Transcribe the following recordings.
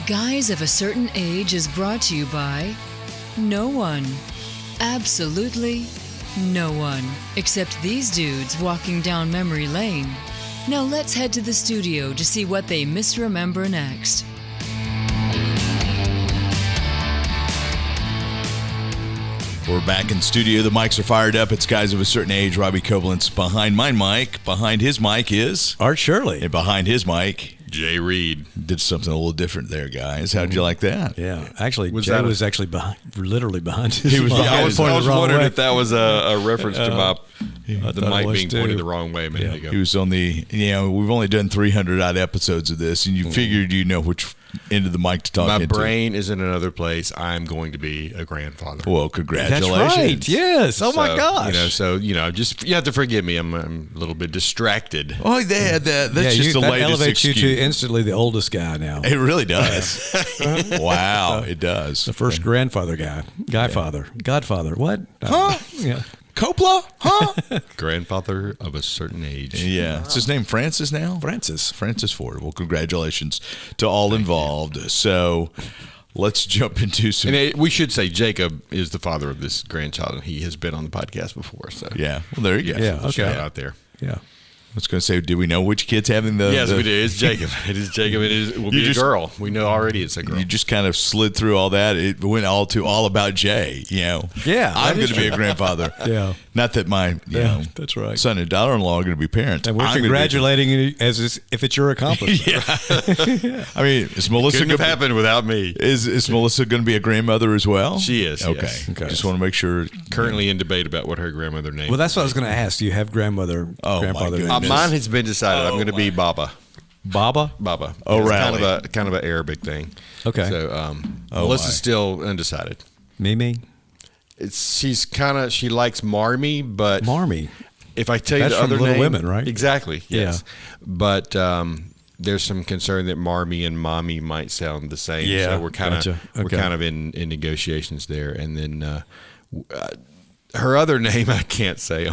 Guys of a Certain Age is brought to you by no one. Absolutely no one. Except these dudes walking down memory lane. Now let's head to the studio to see what they misremember next. We're back in studio. The mics are fired up. It's Guys of a Certain Age. Robbie Koblentz behind my mic. Behind his mic is Art Shirley. And behind his mic, Jay Reed. Did something a little different there, guys. How'd you like that? Yeah, actually, Jay was actually literally behind his mic. I was wondering if that was a reference to the mic being pointed the wrong way a minute ago. He was on the, we've only done 300 odd episodes of this, and you figured which end of the mic to talk into. My brain is in another place. I'm going to be a grandfather. Well, congratulations. That's right. Yes. Oh, my gosh. Just you have to forgive me. I'm a little bit distracted. Oh, that's just the that latest elevates excuse. you to instantly the oldest guy now. It really does. Wow, it does. The first grandfather guy. Godfather. What? Huh? Yeah. Coppola? Huh? Grandfather of a certain age. Yeah. Is his name Francis now? Francis Ford. Well, congratulations to all involved. So let's jump into some. And we should say Jacob is the father of this grandchild, and he has been on the podcast before. So yeah. Well, there you go. Yeah. Okay. Shout out there. Yeah. I was going to say, do we know which kid's having the... Yes, we do. It's Jacob. It is Jacob. It will be a girl. We know already it's a girl. You just kind of slid through all that. It went all about Jay, Yeah. I'm going to be a grandfather. Yeah. Not that my that's right. son and daughter-in-law are going to be parents. And we're congratulating you as if it's your accomplishment. Yeah. I mean, is Melissa... Couldn't have happened without me. Is Melissa going to be a grandmother as well? She is, Okay. yes. Okay. Just want to make sure. Currently in debate about what her grandmother name is. Well, that's what I was going to ask. Do you have grandfather names? Mine has been decided. I'm going to be Baba. Baba? Baba. Oh, it's really? kind of an Arabic thing. Okay. So Melissa's still undecided. Mimi? She likes Marmy, but Marmy. If I tell you That's the other from Little name, Women, right? Exactly. Yes. Yeah. But there's some concern that Marmy and Mommy might sound the same. Yeah. So we're kind of in negotiations there. And then her other name I can't say.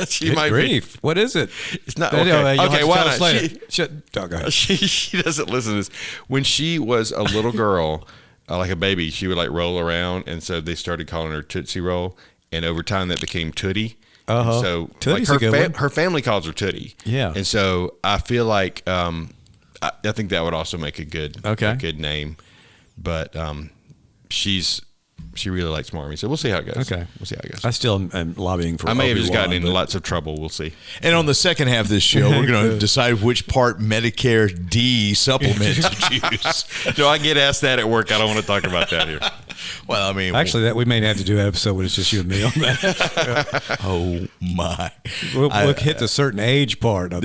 She might grief. What is it? It's not okay. Okay, why not? She doesn't listen to this. When she was a little girl, like a baby, she would like roll around, and so they started calling her Tootsie Roll, and over time that became Tootie. Uh-huh. So Tootie's like a good one. her family calls her Tootie. Yeah. And so I feel like I think that would also make a good name, but she really likes Marmy, so we'll see how it goes. Okay. We'll see how it goes. I still am lobbying for I may have just gotten Obi-Wan, in lots of trouble. We'll see. And on the second half of this show, we're going to decide which part Medicare D supplement to choose. Do I get asked that at work? I don't want to talk about that here. Well, I mean, actually, that we may have to do an episode when it's just you and me on that. Oh my! We'll hit the certain age part. Of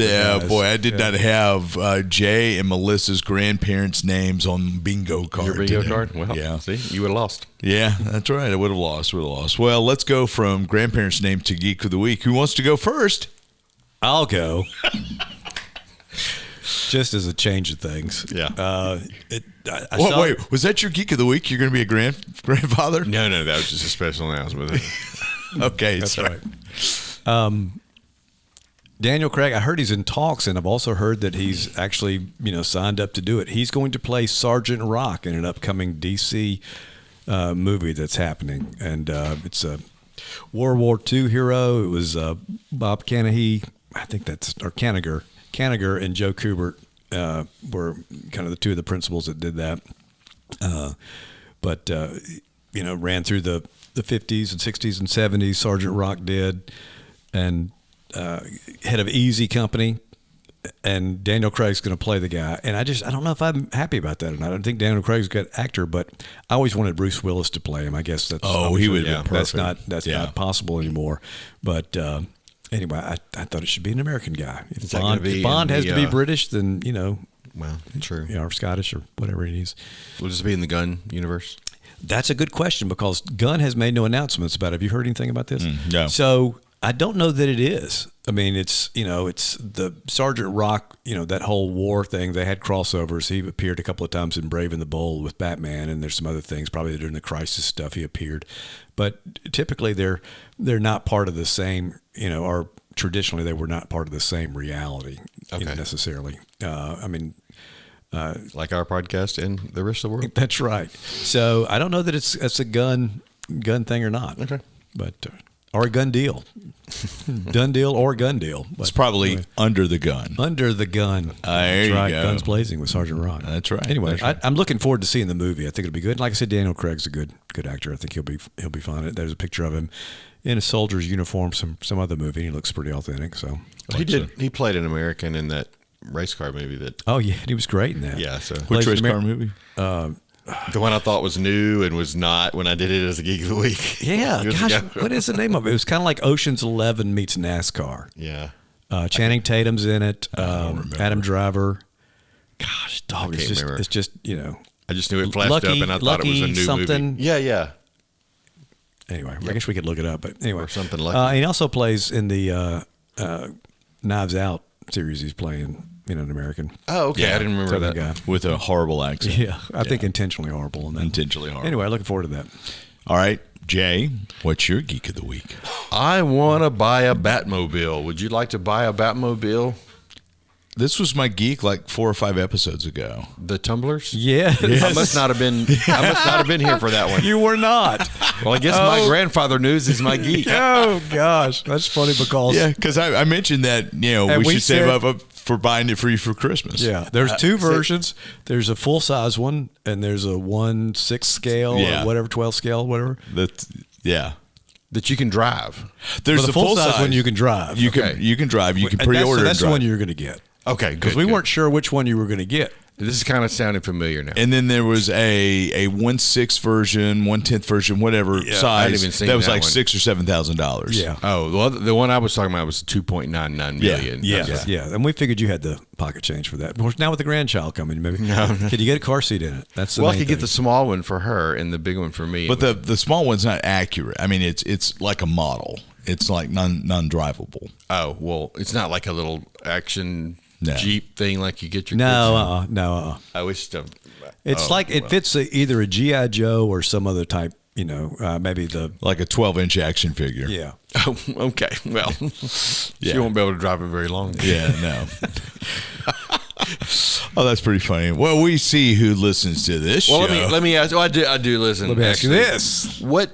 boy, I did not have Jay and Melissa's grandparents' names on bingo card. Your bingo today. card? Well, yeah. See, you would have lost. Yeah, that's right. I would have lost. Well, let's go from grandparents' name to Geek of the Week. Who wants to go first? I'll go. Just as a change of things. Yeah. Wait, was that your Geek of the Week? You're going to be a grandfather? No, that was just a special announcement. Okay, that's sorry. Right. Daniel Craig, I heard he's in talks, and I've also heard that he's actually, signed up to do it. He's going to play Sergeant Rock in an upcoming DC movie that's happening, and it's a World War II hero. It was Bob Kanahy, I think Kanigher and Joe Kubert were kind of the two of the principals that did that. But ran through the 50s and 60s and 70s. Sergeant Rock did, and head of Easy Company. And Daniel Craig's going to play the guy. And I don't know if I'm happy about that or not. I don't think Daniel Craig's a good actor, but I always wanted Bruce Willis to play him. I guess that's he would have been perfect. That's not possible anymore. But anyway, I thought it should be an American guy. If Bond has to be British, then, well, true. Or Scottish or whatever it is. Will this be in the Gunn universe? That's a good question because Gunn has made no announcements about it. Have you heard anything about this? No. So I don't know that it is. I mean, it's the Sergeant Rock, that whole war thing. They had crossovers. He appeared a couple of times in Brave and the Bold with Batman, and there's some other things. Probably during the Crisis stuff he appeared. But typically they're not part of the same, or traditionally they were not part of the same reality necessarily. I mean, Like our podcast and the rest of the world. That's right. So I don't know that it's a gun thing or not. Okay. But or a gun deal. Done deal or gun deal. But It's probably anyway. under the gun. Under the gun. There That's you right. go. Guns Blazing with Sergeant Rock. That's right. Anyway, That's right. I'm looking forward to seeing the movie. I think it'll be good. Like I said, Daniel Craig's a good actor. I think he'll be fine. There's a picture of him in a soldier's uniform, some other movie. And he looks pretty authentic. So He did. He played an American in that race car movie. That oh yeah, he was great in that. yeah. So Which race car movie? the one I thought was new and was not when I did it as a Geek of the Week. Yeah, Years gosh, ago. what is the name of it? It was kind of like Ocean's 11 meets NASCAR. Yeah. Channing Tatum's in it. remember. Adam Driver. Gosh, dog, can't remember. it's just I just knew it flashed up and I thought it was a new something. movie. Yeah. Anyway, I guess we could look it up. But anyway, Or something lucky. he also plays in the Knives Out series. He's playing an American. Oh, okay. Yeah. I didn't remember Southern that. guy. With a horrible accent. Yeah, I think intentionally horrible. In that. Intentionally horrible. Anyway, looking forward to that. All right, Jay, what's your Geek of the Week? I want to buy a Batmobile. Would you like to buy a Batmobile? This was my geek like 4 or 5 episodes ago. The tumblers? Yes. I must not have been. I must not have been here for that one. You were not. Well, I guess my grandfather news is my geek. Oh gosh, that's funny because Yeah, because I mentioned that And we we should save said- up for buying it for you for Christmas. yeah, there's two versions. There's a full size one, and there's a 1/6 scale Yeah. or whatever, 12 scale, whatever. Yeah. That you can drive. There's But the the full size one you can drive. You Okay. can drive. You can And pre-order. that's and the one drive. you're going to get Okay, because good. we good. weren't sure which one you were going to get. This is kind of sounding familiar now. And then there was a 1/6 version, 1/10 version, whatever I size. hadn't even seen that was that like one. $6,000 or $7,000. Yeah. Oh, well, the one I was talking about was 2.99 million. Yeah, Okay. yeah, and we figured you had the pocket change for that. Of course, now with the grandchild coming, maybe could you get a car seat in it? That's the Well, I main could get thing. the small one for her and the big one for me. But the small one's not accurate. I mean, it's like a model. It's like non-drivable. oh, well, it's not like a little action No. Jeep thing like you get your no, kids. no. I wish to. It's like it fits either a GI Joe or some other type. Maybe the Like a 12-inch action figure. yeah. Oh, okay. Well, she won't be able to drive it very long. Yeah, no. Oh, that's pretty funny. Well, we see who listens to this Well, show. let me ask. Oh, I do listen. Let me ask you actually. this. What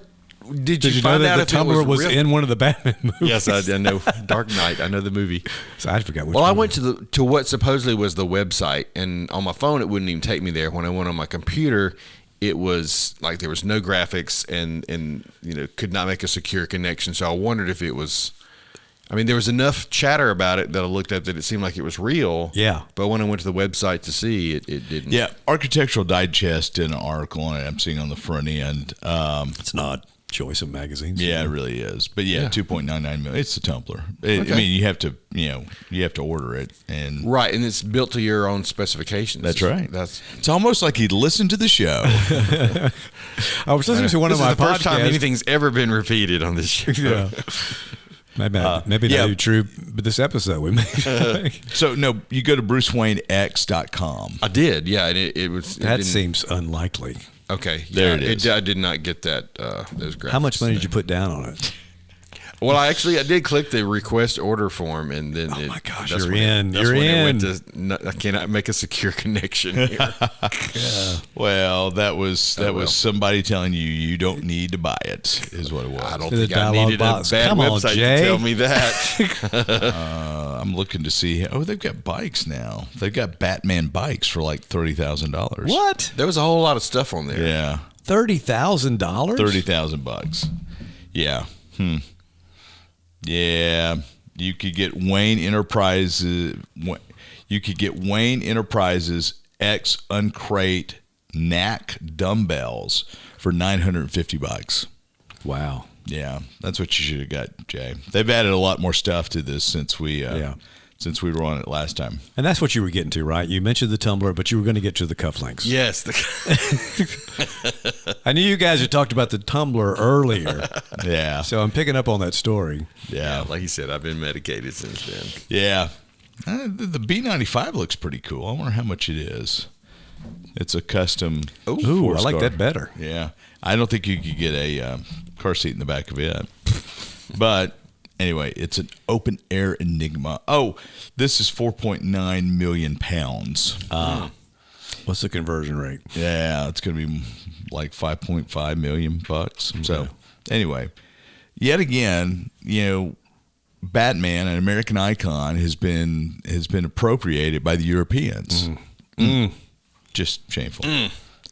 did Did you know find out that if the it tumbler was real? in one of the Batman movies? Yes, I know. Dark Knight. I know the movie. So I forgot which Well, I one. went to what supposedly was the website, and on my phone it wouldn't even take me there. When I went on my computer, it was like there was no graphics and could not make a secure connection. So I wondered if it was. I mean, there was enough chatter about it that I looked at that it seemed like it was real. Yeah. But when I went to the website to see it, it didn't. Yeah, Architectural Digest did an article on it. I'm seeing on the front end. It's not choice of magazines. Yeah, it really is. But yeah, 2.99 million. It's the tumbler. I Okay. mean, you have to order it, and Right, and it's built to your own specifications. that's right. That's It's almost like he listened to the show. I was listening to one this of my is the first time podcasts. anything's ever been repeated on this show. Yeah. Maybe yeah. not true, but this episode we made. So no, you go to BruceWayneX.com. I did, yeah, and it was. It That didn't- seems unlikely. okay. There yeah, it is. I did not get that. Those graphics. How much money did you put down on it? Well, I did click the request order form, and then Oh my gosh, that's you're when in. That's You're when it went in. to. No, I cannot make a secure connection here. Well, that was well. somebody telling you don't need to buy it, is what it was. I don't The think I dialogue needed box. a bad Come on, website Jay. to tell me that. I'm looking to see. Oh, they've got bikes now. They've got Batman bikes for like $30,000. What? There was a whole lot of stuff on there. Yeah, $30,000? $30,000. Yeah. Yeah, you could get Wayne Enterprises. You could get Wayne Enterprises X Uncrate Knack dumbbells for $950. Wow. Yeah, that's what you should have got, Jay. They've added a lot more stuff to this since we since we were on it last time. And that's what you were getting to, right? You mentioned the tumbler, but you were going to get to the cufflinks. Yes. I knew you guys had talked about the tumbler earlier, Yeah, so I'm picking up on that story. yeah, Like you said, I've been medicated since then. yeah. The B95 looks pretty cool. I wonder how much it is. It's a custom. Ooh, I like four-star. that better. Yeah, I don't think you could get a car seat in the back of it. But anyway, it's an open air Enigma. Oh, this is 4.9 million pounds. What's the conversion rate? Yeah, it's going to be like $5.5 million. So anyway, yet again, Batman, an American icon, has been appropriated by the Europeans. Just shameful.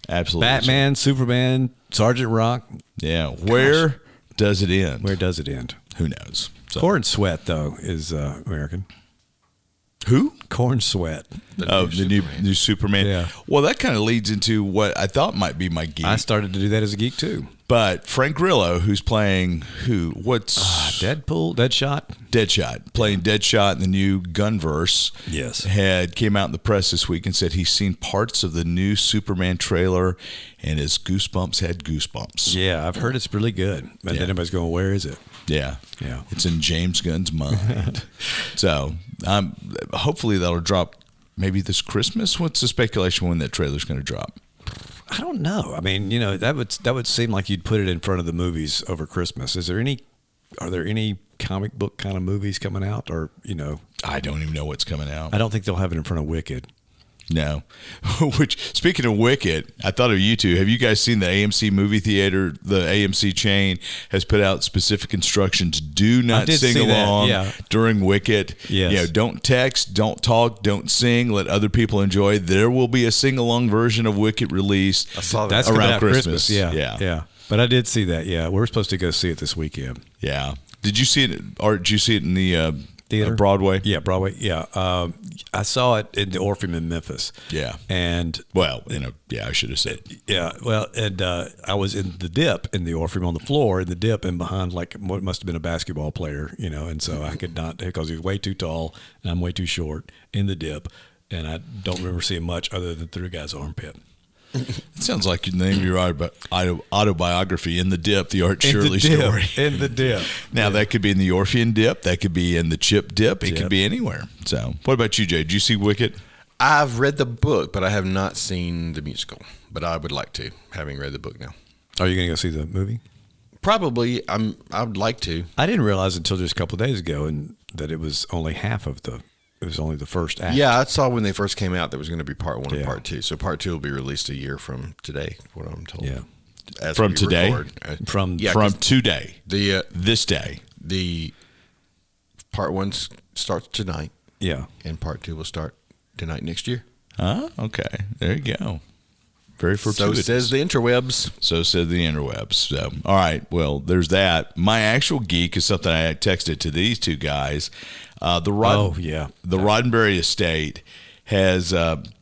Absolutely. Batman, Superman, Sergeant Rock. Yeah. Where does it end? Where does it end? Who knows? So. Corn Sweat, though, is American. Who? Corn Sweat. The new Superman. Yeah. Well, that kind of leads into what I thought might be my geek. I started to do that as a geek, too. But Frank Grillo, who's playing who? What's Deadshot, playing Deadshot in the new Gunverse. Yes. Came out in the press this week and said he's seen parts of the new Superman trailer and his goosebumps had goosebumps. Yeah, I've heard it's really good. And then everybody's going, where is it? Yeah. Yeah. It's in James Gunn's mind. So hopefully that'll drop maybe this Christmas. What's the speculation when that trailer's going to drop? I don't know. I mean, that would seem like you'd put it in front of the movies over Christmas. Are there any comic book kind of movies coming out, or I don't even know what's coming out. I don't think they'll have it in front of Wicked. No. Which, speaking of Wicked, I thought of you two. Have you guys seen the AMC movie theater? The AMC chain has put out specific instructions. Do not sing along during Wicked. Yes. Don't text, don't talk, don't sing. Let other people enjoy. There will be a sing-along version of Wicked released I saw that. That's around Christmas. Yeah. But I did see that, yeah. We're supposed to go see it this weekend. Yeah. Did you see it, or did you see it in the theater? Broadway? Yeah, Broadway. Yeah. I saw it in the Orpheum in Memphis. Yeah. And I should have said. Yeah. Well, and I was in the dip in the Orpheum on the floor in the dip and behind like what must have been a basketball player, and so I could not, because he was way too tall and I'm way too short in the dip, and I don't remember seeing much other than through a guy's armpit. It sounds like the name of your autobiography, In the Dip, the Art Shirley story. In the Dip. Now, that could be in the Orpheum Dip. That could be in the Chip Dip. It could be anywhere. So, what about you, Jay? Did you see Wicked? I've read the book, but I have not seen the musical. But I would like to, having read the book now. Are you going to go see the movie? Probably. I'd like to. I didn't realize until just a couple of days ago that it was only it was only the first act. Yeah, I saw when they first came out there was going to be part 1 and part 2. So part 2 will be released a year from today, what I'm told. Yeah. From today? From today. This day. The part 1 starts tonight. Yeah. And part 2 will start tonight next year. Oh, okay. There you go. Very fortuitous. So says the interwebs. So said the interwebs. So, all right. Well, there's that. My actual geek is something I texted to these two guys. The Roddenberry Estate has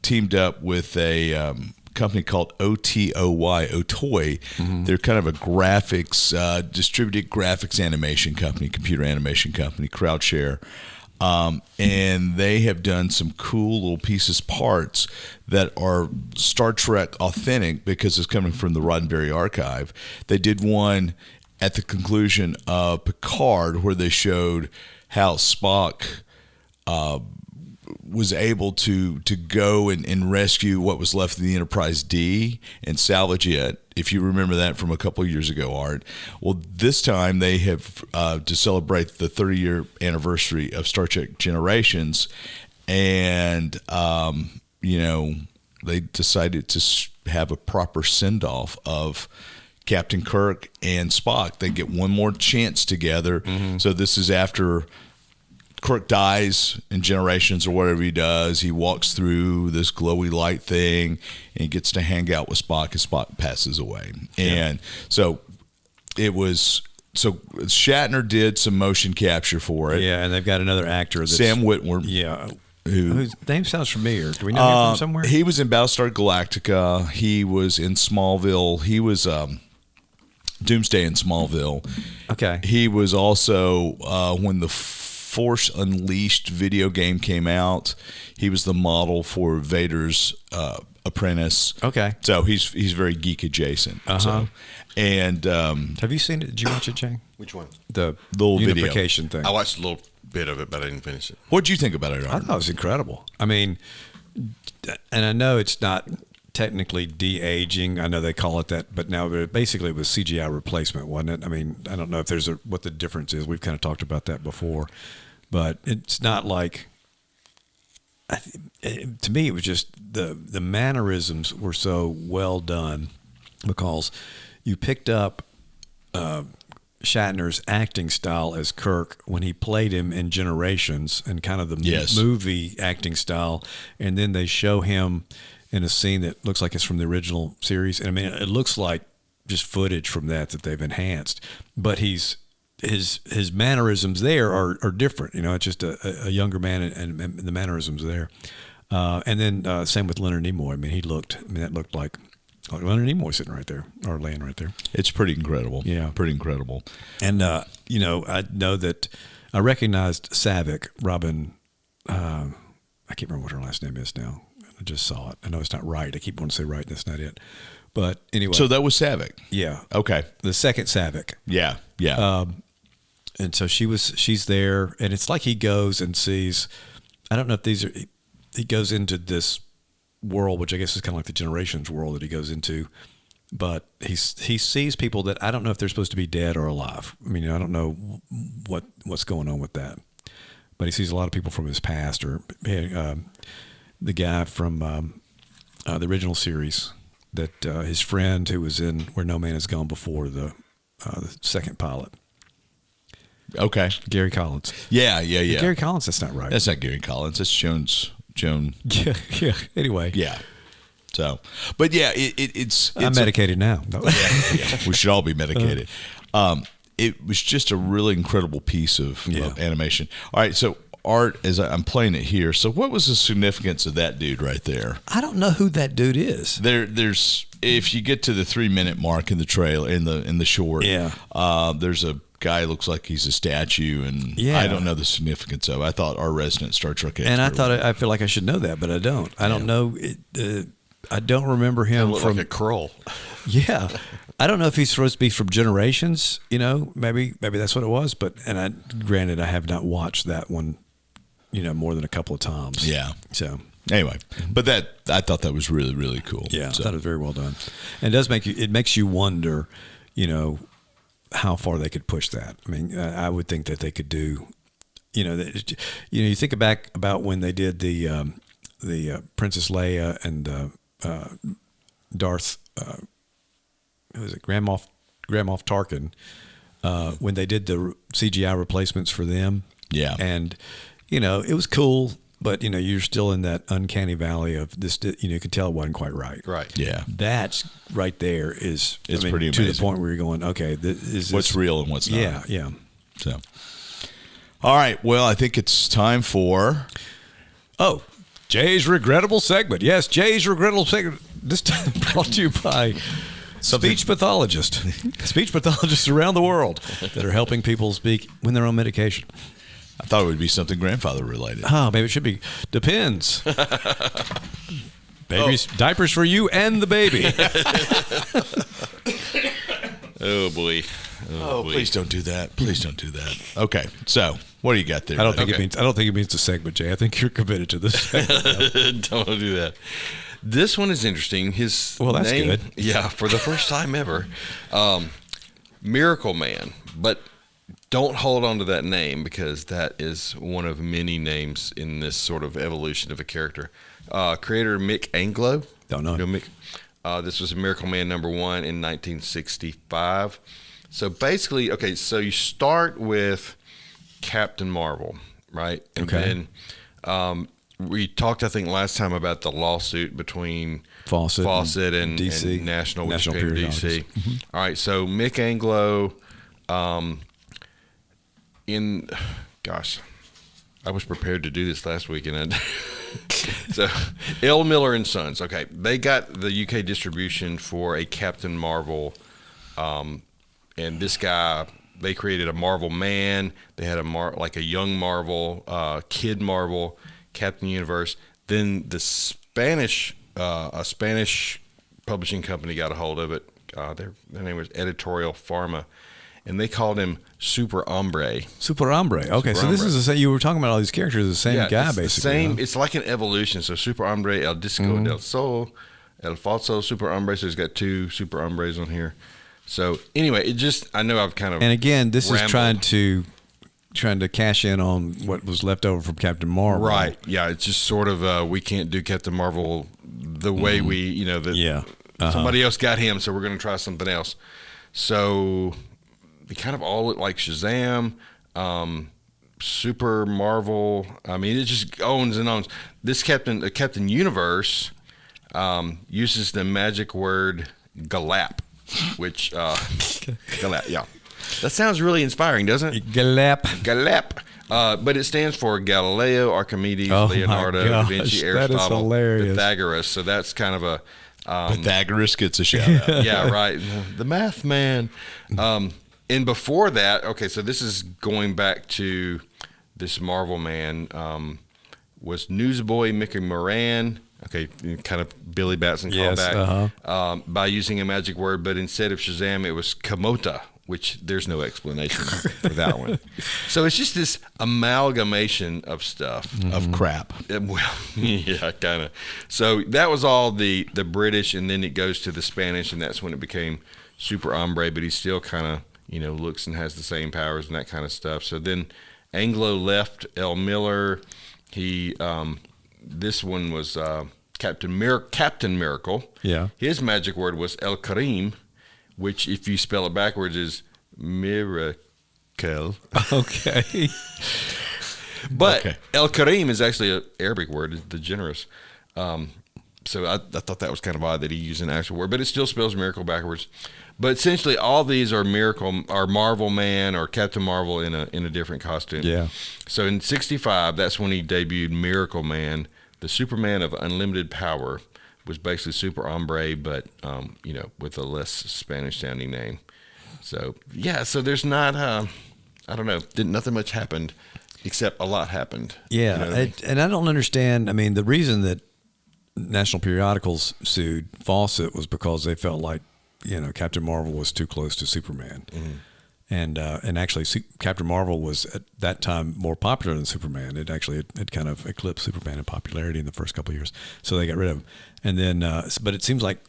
teamed up with a company called Otoy. Mm-hmm. They're kind of a graphics, distributed graphics animation company, computer animation company, CrowdShare. And they have done some cool little parts that are Star Trek authentic because it's coming from the Roddenberry archive. They did one at the conclusion of Picard where they showed how Spock was able to go and rescue what was left of the Enterprise D and salvage it. If you remember that from a couple of years ago, Art. Well, this time they have to celebrate the 30-year anniversary of Star Trek Generations, and they decided to have a proper send-off of Captain Kirk and Spock. They get one more chance together. Mm-hmm. So this is after Kirk dies in Generations or whatever he does. He walks through this glowy light thing and gets to hang out with Spock, and Spock passes away. Yeah. And so Shatner did some motion capture for it. Yeah, and they've got another actor. Sam Witwer. Yeah. Whose name sounds familiar. Do we know him from somewhere? He was in Battlestar Galactica. He was in Smallville. He was Doomsday in Smallville. Okay. He was also when the Force Unleashed video game came out, he was the model for Vader's apprentice. Okay. So he's very geek adjacent. Uh-huh. So, and have you seen it? Did you watch it, Jay? Which one? The little unification thing. I watched a little bit of it, but I didn't finish it. What did you think about it, Art? I thought it was incredible. I mean, and I know it's not technically de-aging. I know they call it that, but now basically it was CGI replacement, wasn't it? I mean, I don't know if there's what the difference is. We've kind of talked about that before, but it's not like to me, it was just the mannerisms were so well done because you picked up Shatner's acting style as Kirk when he played him in Generations and kind of the movie acting style, and then they show him in a scene that looks like it's from the original series. And I mean, it looks like just footage from that they've enhanced, but his mannerisms there are different. It's just a younger man and the mannerisms there. And then same with Leonard Nimoy. I mean, that looked like Leonard Nimoy sitting right there or laying right there. It's pretty incredible. Yeah. Pretty incredible. And, I know that I recognized Savick, Robin, I can't remember what her last name is now. I just saw it. I know it's not right. I keep wanting to say right. That's not it. But anyway. So that was Savick. Yeah. Okay. The second Savick. Yeah. Yeah. And so she's there, and it's like he goes and sees, I don't know if he goes into this world, which I guess is kind of like the Generations world that he goes into, but he sees people that I don't know if they're supposed to be dead or alive. I mean, I don't know what's going on with that, but he sees a lot of people from his past, or the guy from the original series that his friend who was in Where No Man Has Gone Before, the second pilot. Okay. Gary Collins. Yeah. Gary Collins, that's not right. That's not Gary Collins. That's Joan. Yeah. Anyway. Yeah. So, but yeah, it's I'm medicated now. No. Yeah. We should all be medicated. It was just a really incredible piece of animation. All right. So, Art, as I'm playing it here. So, what was the significance of that dude right there? I don't know who that dude is. There's if you get to the 3-minute mark in the trailer in the short, there's a guy looks like he's a statue, and I don't know the significance of it. I thought our resident Star Trek expert, and I feel like I should know that, but I don't. I don't know. I don't remember him from like a Krull. Yeah, I don't know if he's supposed to be from Generations. Maybe that's what it was. But granted, I have not watched that one, more than a couple of times. Yeah. So anyway, but I thought that was really, really cool. Yeah, I thought it was very well done, and it makes you wonder, how far they could push that. I mean, I would think that they could do, you think back about when they did the Princess Leia and Darth, who was it, Grand Moff Tarkin, when they did the CGI replacements for them. Yeah, and it was cool. But, you're still in that uncanny valley of this, you can tell it wasn't quite right. Right. Yeah. That's right there it's pretty amazing. To the point where you're going, okay, what's real and what's not. Yeah. So, all right. Well, I think it's time for... Jay's Regrettable Segment. Yes, Jay's Regrettable Segment. This time brought to you by speech pathologists. Speech pathologists around the world that are helping people speak when they're on medication. I thought it would be something grandfather related. Oh, maybe it should be. Depends. Babies, diapers for you and the baby. Oh boy. Please don't do that. Please don't do that. Okay, so what do you got there? I don't think it means the segment, Jay. I think you're committed to this segment. Don't do that. This one is interesting. His that's name, good. Yeah, for the first time ever, Miracle Man, but. Don't hold on to that name because that is one of many names in this sort of evolution of a character. Creator Mick Anglo. Don't know. Mick. This was Miracle Man #1 in 1965. So basically, so you start with Captain Marvel, right? And then we talked, I think, last time about the lawsuit between Fawcett and DC. And National DC. Mm-hmm. All right, so Mick Anglo... I was prepared to do this last week, and so L. Miller and Sons. Okay, they got the UK distribution for a Captain Marvel, and this guy, they created a Marvel Man. They had a young Marvel, Kid Marvel, Captain Universe. Then the Spanish publishing company got a hold of it. Their name was Editorial Pharma. And they called him Super Hombre. Super Hombre. Okay, so this is the same. You were talking about all these characters, the same guy, it's basically. Same. It's like an evolution. So Super Hombre, El Disco del Sol, El Falso, Super Hombre. So he's got 2 Super Hombres on here. So anyway, I know I've kind of. And again, this is trying to trying to cash in on what was left over from Captain Marvel. Right. Yeah. It's just sort of we can't do Captain Marvel the way we, somebody else got him, so we're going to try something else. So they kind of all look like Shazam, Super Marvel. I mean, it just owns and owns. This Captain Universe uses the magic word galap, which galap, yeah. That sounds really inspiring, doesn't it? Galap. But it stands for Galileo, Archimedes, Leonardo, Da Vinci, Aristotle, Pythagoras. So that's kind of a Pythagoras gets a shout out. Yeah, right. The math man. And before that, okay, so this is going back to this Marvel man, was Newsboy Mickey Moran. Okay, kind of Billy Batson callback by using a magic word, but instead of Shazam, it was Kamota, which there's no explanation for that one. So it's just this amalgamation of stuff. Of crap. Well, yeah, kind of. So that was all the British, and then it goes to the Spanish, and that's when it became Super Hombre, but he still kind of, looks and has the same powers and that kind of stuff. So then Anglo left L. Miller. He, this one was Captain Miracle. Yeah. His magic word was El Karim, which, if you spell it backwards, is miracle. Okay. But El Karim is actually an Arabic word, the generous. So I thought that was kind of odd that he used an actual word, but it still spells miracle backwards. But essentially, all these are Marvel Man or Captain Marvel in a different costume. Yeah. So in '65, that's when he debuted Miracle Man, the Superman of unlimited power. Was basically Super Hombre, but with a less Spanish-sounding name. So so there's not, I don't know, nothing much happened, except a lot happened. Yeah, and I don't understand. I mean, the reason that National Periodicals sued Fawcett was because they felt like Captain Marvel was too close to Superman. Mm-hmm. And actually, Captain Marvel was at that time more popular than Superman. It actually it kind of eclipsed Superman in popularity in the first couple of years, so they got rid of him. And then, but it seems like,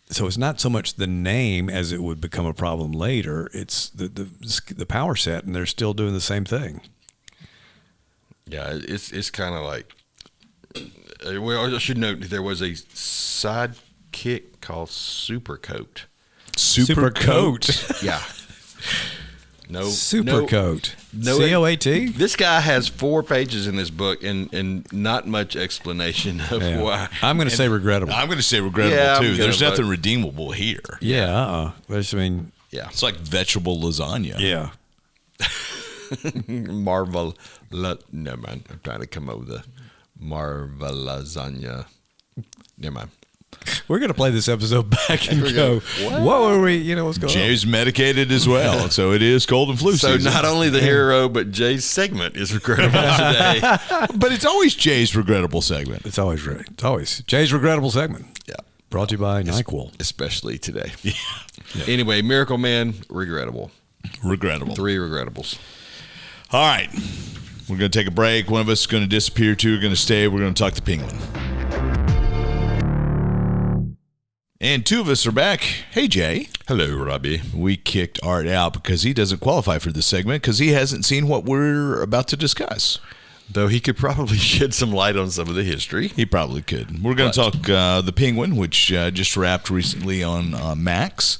so it's not so much the name as it would become a problem later. It's the power set, and they're still doing the same thing. Yeah, it's kind of like. Well, I should note there was a sidekick called Supercoat. Supercoat. Yeah. No Supercoat. No, COAT. This guy has 4 pages in this book and not much explanation of why. I'm going to say regrettable. I'm going to say regrettable too. There's nothing redeemable here. Yeah. Yeah. It's like vegetable lasagna. Yeah. Marvel. Never mind. I'm trying to come up with a Marvel lasagna. Never mind. We're going to play this episode back and go, what were we, what's going on? Jay's medicated as well, so it is cold and flu season. So not only the hero, but Jay's segment is regrettable today. But it's always Jay's regrettable segment. It's always right. It's always Jay's regrettable segment. Yeah. Brought to you by NyQuil. Especially today. Yeah. Anyway, Miracle Man, regrettable. 3 regrettables. All right. We're going to take a break. One of us is going to disappear. 2 are going to stay. We're going to talk the Penguin. And 2 of us are back. Hey, Jay. Hello, Robbie. We kicked Art out because he doesn't qualify for this segment because he hasn't seen what we're about to discuss. Though he could probably shed some light on some of the history. He probably could. We're going to talk The Penguin, which just wrapped recently on Max.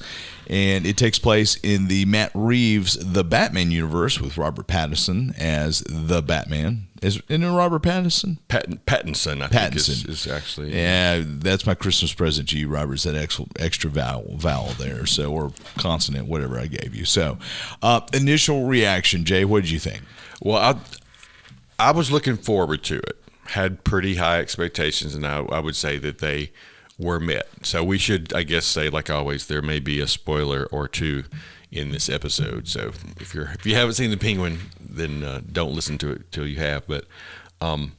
And it takes place in the Matt Reeves The Batman universe with Robert Pattinson as the Batman. Isn't it Robert Pattinson? Pattinson, I think is actually. Yeah, that's my Christmas present to you, Robert, is that extra vowel there, so, or consonant, whatever I gave you. So, initial reaction, Jay, what did you think? Well, I was looking forward to it. Had pretty high expectations, and I would say that they were met. So we should, I guess, say, like always, there may be a spoiler or 2 in this episode. So if you haven't seen The Penguin, then don't listen to it till you have. But I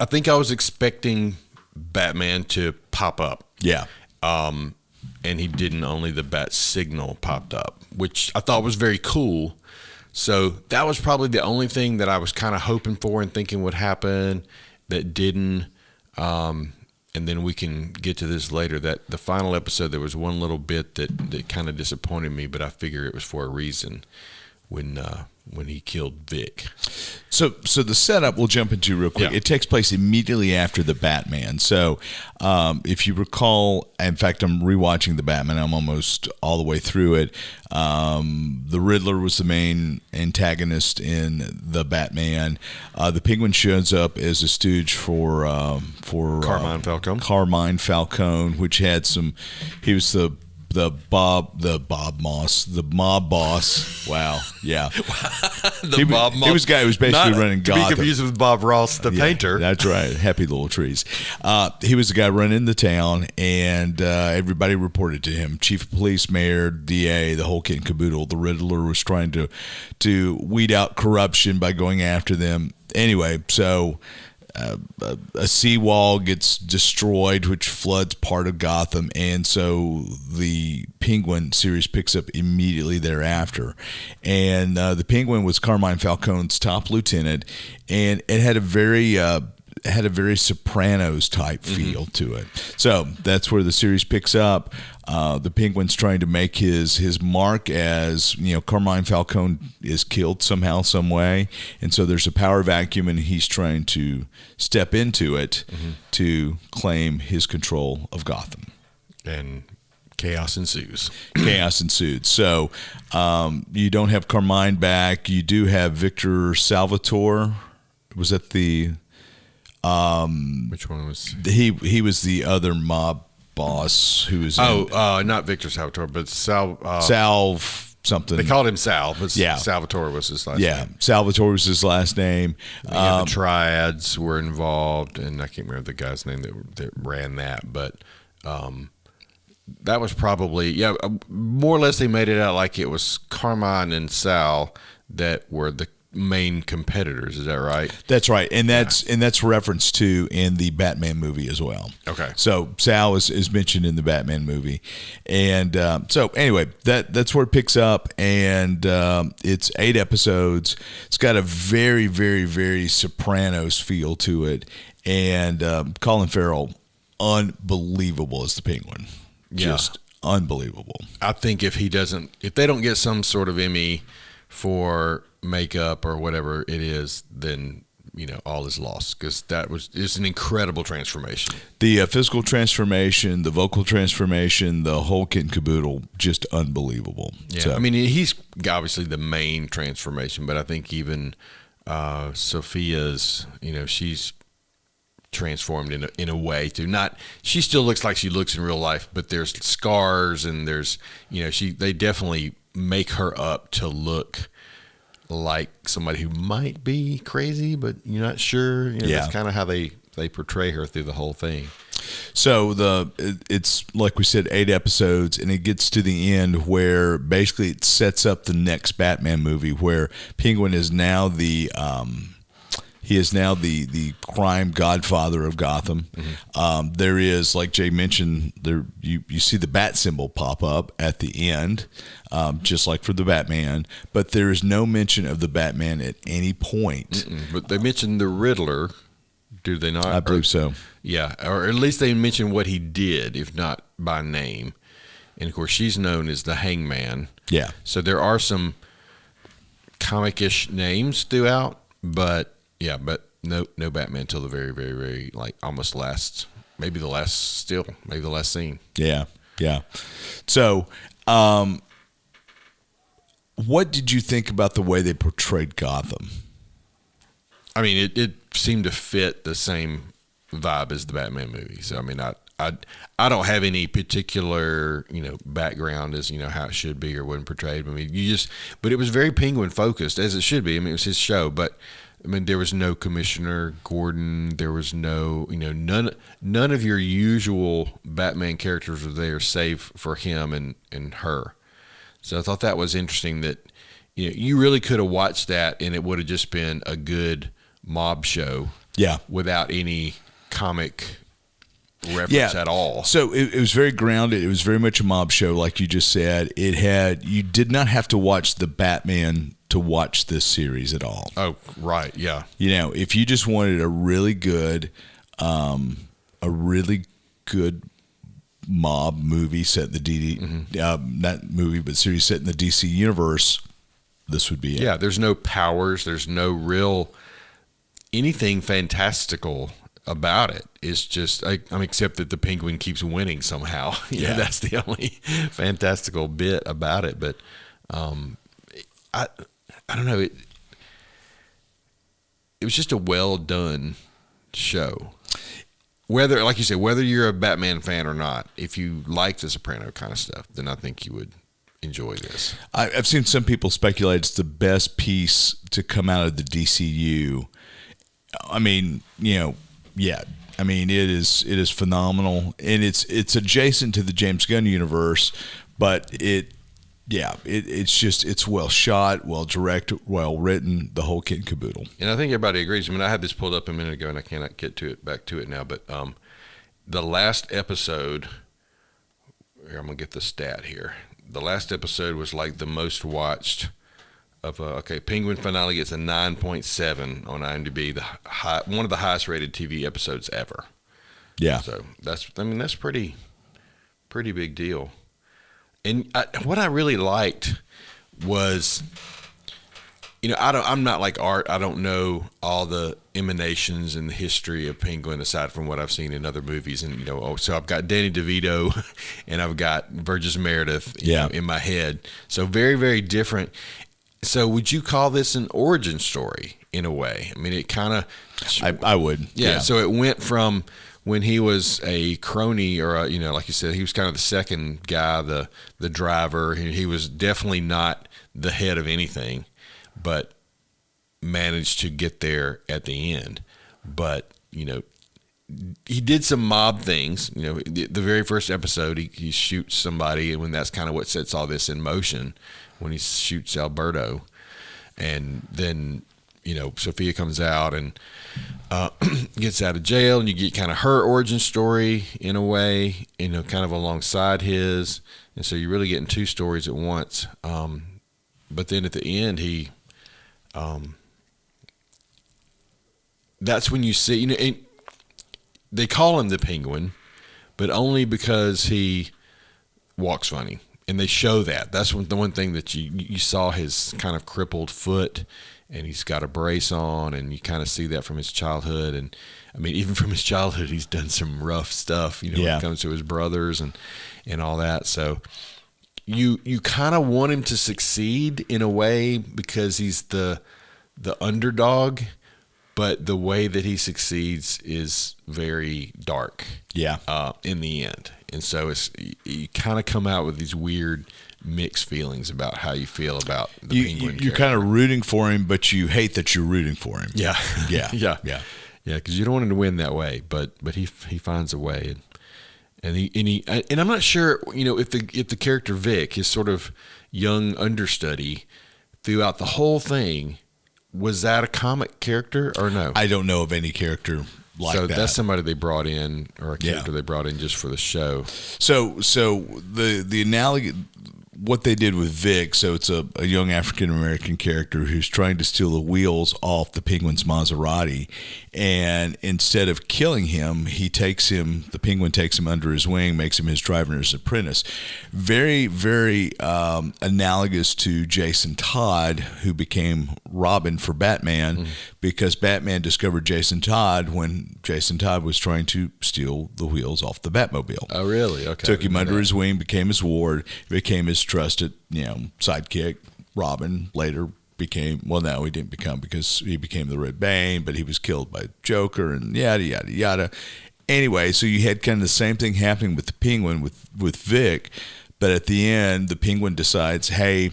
think I was expecting Batman to pop up. Yeah. And he didn't. Only the bat signal popped up, which I thought was very cool. So that was probably the only thing that I was kind of hoping for and thinking would happen that didn't. And then we can get to this later. That the final episode, there was one little bit that kind of disappointed me, but I figure it was for a reason. When when he killed Vic. So the setup we'll jump into real quick. Yeah. It takes place immediately after the Batman. So if you recall, in fact, I'm rewatching the Batman. I'm almost all the way through it. The Riddler was the main antagonist in the Batman. The Penguin shows up as a stooge for Carmine Falcone. Carmine Falcone, which had some. He was the mob boss. Wow, yeah. Bob Moss. He was a guy who was basically running Gotham. To be confused with Bob Ross, the painter. That's right. Happy Little Trees. He was the guy running the town, and everybody reported to him. Chief of police, mayor, DA, the whole kit and caboodle. The Riddler was trying to weed out corruption by going after them. Anyway, so a seawall gets destroyed, which floods part of Gotham, and so the Penguin series picks up immediately thereafter. And the Penguin was Carmine Falcone's top lieutenant, and it had a very Sopranos type feel to it. So that's where the series picks up. The Penguin's trying to make his mark as, Carmine Falcone is killed somehow, some way. And so there's a power vacuum, and he's trying to step into it to claim his control of Gotham. And chaos ensues. So you don't have Carmine back. You do have Victor Salvatore. Was that the... Which one was he was the other mob boss who was not Victor Salvatore, but Sal something. They called him Sal, but Yeah. Salvatore was his last name. Salvatore was his last name. The Triads were involved, and I can't remember the guy's name that ran that, but that was probably more or less they made it out like it was Carmine and Sal that were the main competitors. Is that right? That's right, and that's referenced to in the Batman movie as well. Okay, so Sal is mentioned in the Batman movie, and so anyway, that's where it picks up, and it's 8 episodes. It's got a very, very, very Sopranos feel to it, and Colin Farrell, unbelievable as the Penguin, just unbelievable. I think if they don't get some sort of Emmy for makeup or whatever it is, then all is lost, because it's an incredible transformation. The physical transformation, the vocal transformation, the whole kit and caboodle, just unbelievable. Yeah, So, I mean, he's obviously the main transformation, but I think even Sophia's, she's transformed in a way too. Not, she still looks like she looks in real life, but there's scars and there's, they definitely make her up to look like somebody who might be crazy, but you're not sure. That's kind of how they portray her through the whole thing. So it's like we said, 8 episodes, and it gets to the end where basically it sets up the next Batman movie, where Penguin is now the crime godfather of Gotham. There is, like Jay mentioned, you see the bat symbol pop up at the end, just like for the Batman, but there is no mention of the Batman at any point. But they mentioned the Riddler, do they not? I believe so. Yeah, or at least they mentioned what he did, if not by name. And of course, she's known as the Hangman. Yeah. So there are some comic-ish names throughout, but no Batman till the very, very, very, almost maybe the last scene. Yeah. So, what did you think about the way they portrayed Gotham? I mean, it seemed to fit the same vibe as the Batman movie. So, I mean, I don't have any particular, background as, how it should be or wasn't portrayed. I mean, but it was very Penguin focused, as it should be. I mean, it was his show, but I mean, there was no Commissioner Gordon. There was no, none of your usual Batman characters were there, save for him and her. So I thought that was interesting that, you really could have watched that and it would have just been a good mob show. Yeah. Without any comic reference at all. So it was very grounded. It was very much a mob show, like you just said. You did not have to watch the Batman to watch this series at all. Oh, right, yeah. If you just wanted a really good mob movie set in the not movie, but series set in the DC universe, this would be it. Yeah, there's no powers. There's no real anything fantastical about it. It's just, except that the Penguin keeps winning somehow. You know, that's the only fantastical bit about it. But I don't know. It was just a well done show. Whether, like you said, whether you're a Batman fan or not, if you like the Soprano kind of stuff, then I think you would enjoy this. I've seen some people speculate it's the best piece to come out of the DCU. I mean, I mean, it is phenomenal, and it's adjacent to the James Gunn universe, but it's well shot, well directed, well written, the whole kit and caboodle. And I think everybody agrees. I mean, I had this pulled up a minute ago, and I cannot get back to it now. But the last episode, I'm gonna get the stat here. The last episode was like the most watched of Penguin finale gets a 9.7 on IMDb, one of the highest rated TV episodes ever. Yeah. So that's pretty big deal. And what I really liked was, I'm not like Art. I don't know all the emanations and the history of Penguin aside from what I've seen in other movies. And, so I've got Danny DeVito and I've got Burgess Meredith in my head. So very, very different. So would you call this an origin story in a way? I mean, it kind of... I would. Yeah, so it went from when he was a crony or, like you said, he was kind of the second guy, the driver. He was definitely not the head of anything, but managed to get there at the end. But, he did some mob things. The very first episode, he shoots somebody, and when that's kind of what sets all this in motion, when he shoots Alberto. And then, Sophia comes out and gets out of jail, and you get kind of her origin story in a way, kind of alongside his. And so you're really getting two stories at once. But then at the end, that's when you see, they call him the Penguin, but only because he walks funny. And they show that. That's the one thing that you saw, his kind of crippled foot, and he's got a brace on, and you kind of see that from his childhood. And I mean, even from his childhood, he's done some rough stuff, when it comes to his brothers and all that. So you kind of want him to succeed in a way because he's the underdog, but the way that he succeeds is very dark. Yeah. In the end. And so you kind of come out with these weird mixed feelings about how you feel about the Penguin. You're kind of rooting for him, but you hate that you're rooting for him. Yeah. Yeah. Yeah. Yeah. Yeah. Because you don't want him to win that way, but he finds a way, and I'm not sure, if the character Vic, his sort of young understudy throughout the whole thing, was that a comic character or no? I don't know of any character like that. So that's somebody they brought in, or a character they brought in just for the show. So the analogy, what they did with Vic, so it's a young African-American character who's trying to steal the wheels off the Penguin's Maserati, and instead of killing him, the Penguin takes him under his wing, makes him his driver and his apprentice. Very, very analogous to Jason Todd, who became Robin for Batman, because Batman discovered Jason Todd when Jason Todd was trying to steal the wheels off the Batmobile. Oh, really? Okay. Took him under his wing, became his ward, became his trusted, sidekick. Robin later became, well, no, he didn't become, because he became the Red Bane, but he was killed by Joker and yada, yada, yada. Anyway, so you had kind of the same thing happening with the Penguin with Vic, but at the end, the Penguin decides, hey,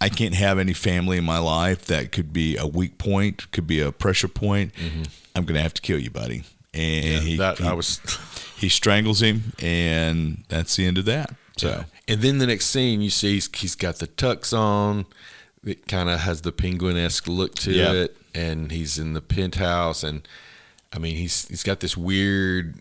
I can't have any family in my life. That could be a weak point, could be a pressure point. I'm going to have to kill you, buddy. And he strangles him, and that's the end of that. So, yeah. And then the next scene, you see he's got the tux on. It kind of has the Penguin-esque look to it, and he's in the penthouse, and I mean he's got this weird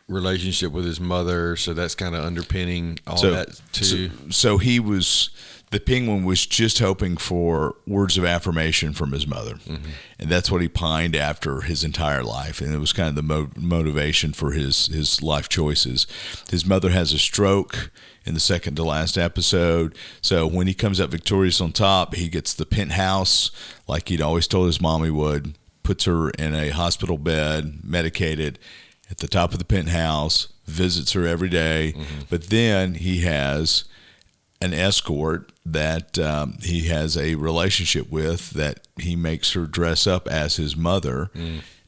relationship with his mother, so that's kind of underpinning all that too. So he was the Penguin was just hoping for words of affirmation from his mother. Mm-hmm. And that's what he pined after his entire life. And it was kind of the motivation for his life choices. His mother has a stroke in the second to last episode. So when he comes up victorious on top, he gets the penthouse like he'd always told his mom he would, puts her in a hospital bed, medicated, at the top of the penthouse, visits her every day. Mm-hmm. But then he has an escort that he has a relationship with that he makes her dress up as his mother.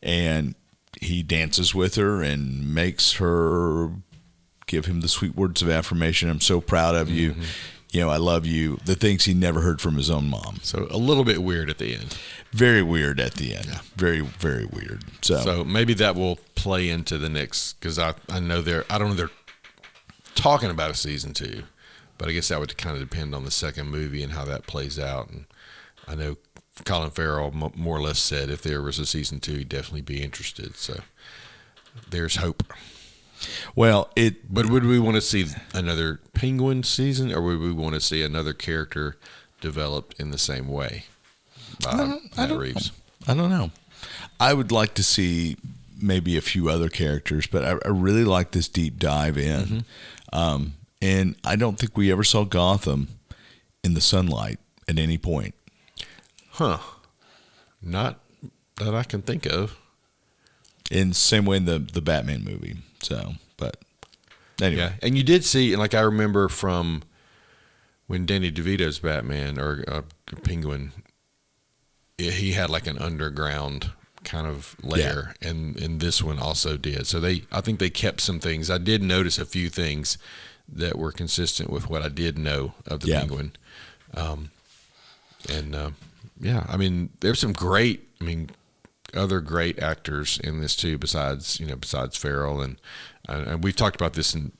And he dances with her and makes her give him the sweet words of affirmation. I'm so proud of you. You know, I love you. The things he never heard from his own mom. So a little bit weird at the end. Very weird at the end. Yeah. Very, very weird. So maybe that will play into the next, because I know they're talking about a season 2, but I guess that would kind of depend on the second movie and how that plays out. And I know Colin Farrell more or less said if there was a season 2, he'd definitely be interested. So there's hope. Well, but would we want to see another Penguin season, or would we want to see another character developed in the same way by Matt Reeves? I don't know. I would like to see maybe a few other characters, but I really like this deep dive in. Mm-hmm. And I don't think we ever saw Gotham in the sunlight at any point. Huh. Not that I can think of. In the same way in the Batman movie. So, but anyway. Yeah, and you did see, like I remember from when Danny DeVito's Batman or Penguin, he had like an underground kind of lair, and this one also did. So I think they kept some things. I did notice a few things that were consistent with what I did know of the Penguin. I mean, there's some great, other great actors in this too, besides Farrell, and we've talked about this in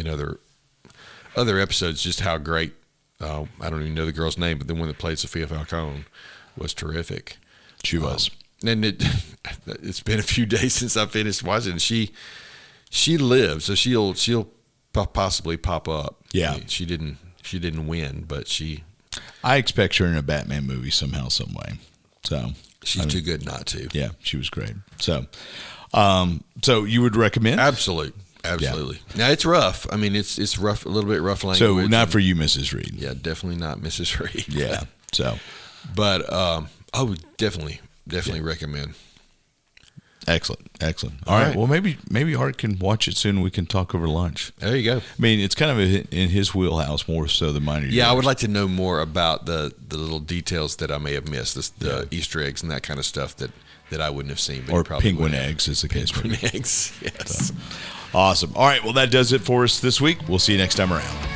other episodes, just how great. I don't even know the girl's name, but the one that played Sophia Falcone was terrific. She was, and it's been a few days since I finished watching. She lives, so she'll possibly pop up. Yeah, she didn't win, but I expect her in a Batman movie somehow, some way. So. She's too good not to. Yeah, she was great. So, so you would recommend? Absolutely. Yeah. Now it's rough. It's rough, a little bit rough language. So not for you, Mrs. Reed. Yeah, definitely not Mrs. Reed. Yeah. So, but I would definitely recommend. Excellent. All right. Well, maybe Art can watch it soon and we can talk over lunch. There you go. It's kind of in his wheelhouse more so than mine. Yeah, I would like to know more about the little details that I may have missed, the Easter eggs and that kind of stuff that I wouldn't have seen. But or penguin eggs, as the case may be. Penguin eggs, yes. So, awesome. All right. Well, that does it for us this week. We'll see you next time around.